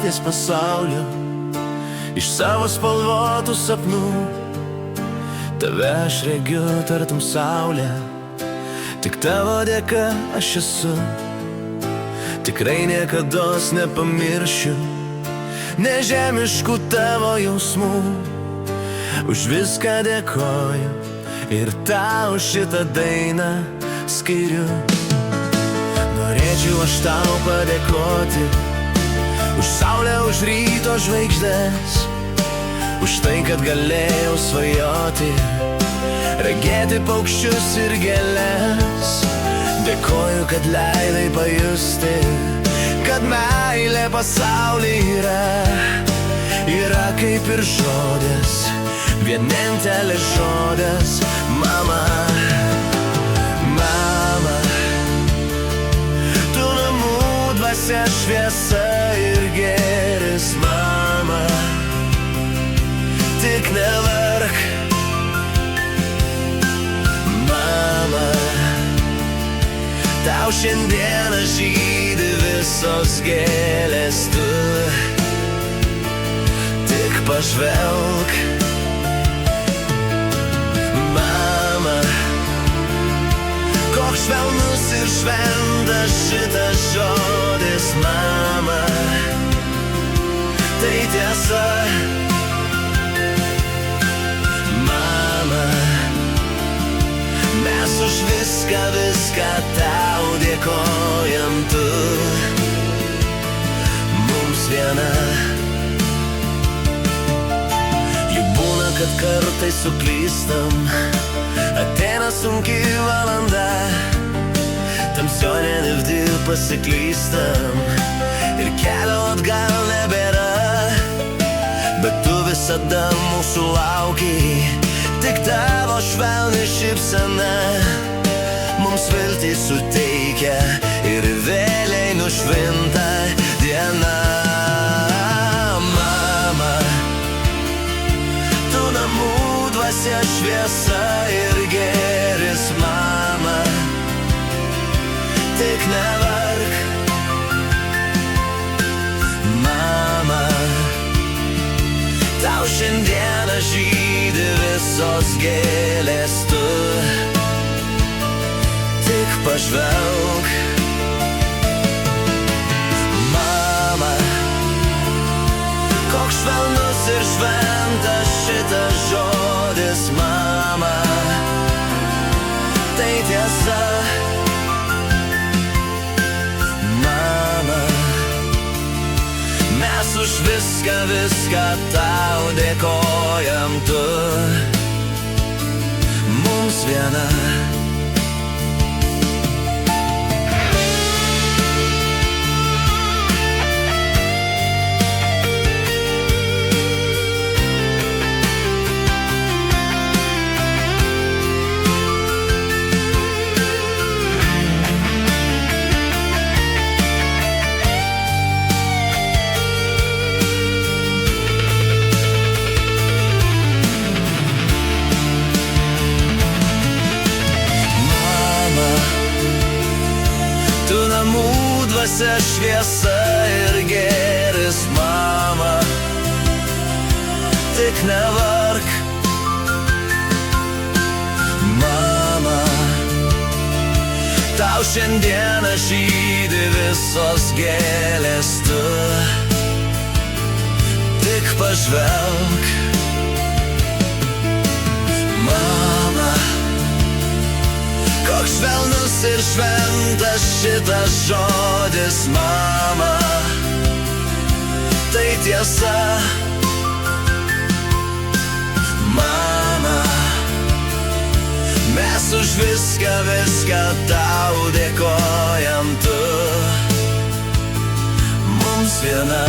ties pasaulio, iš savo spalvotų sapnų. Tave aš regiu tartum saulę, tik tavo dėka aš esu. Tikrai niekados nepamiršiu nežemiškų tavo jausmų. Už viską dėkoju ir tau šitą dainą skiriu. Norėčiau aš tau padėkoti už saulę, už ryto žvaigždės, už tai, kad galėjau svajoti, regėti paukščius ir gėles. Dėkoju, kad leidai pajusti, kad meilė pasaulyje yra kaip ir žodis, vienintelis žodis, mama. Mama, tu namų dvasia, šviesa ir gėris, mama. Tik nevark, mama. Tau šiandieną žydi visos gėlės, tu tik pažvelk. Mama, koks švelnus ir šventas šitas žodis, mama. Tai tiesa, mama. Mes už viską, viską tau dėkojam, tu mums viena. Juk būna, kad kartais suklystam, ateina sunki valanda, tamsionė nirdi pasiklystam ir kelio atgal nebėra. Bet tu visada mūsų lauki, tik tavo švelni šypsena mums viltį suteikia ir vėliai nušvinta diena. Mama, tu namų dvasia, šviesa ir gėris, mama. Tik nevark, mama. Tau šiandieną žydi visos gėlės, tu tik pažvelk. Mama, koks švelnus ir šventas šitas žodis, mama. Tai tiesa, mama. Mes už viską, viską tau dėkojam, tu mums viena. Tu namų dvasia, šviesa ir gėris, mama. Tik nevark, mama. Tau šiandieną žydi visos gėlės, tu tik pažvelk. Mama, koks švelnus ir šventas šitas žodis, mama. Tai tiesa, mama. Mes už viską, viską tau dėkojam, tu mums viena.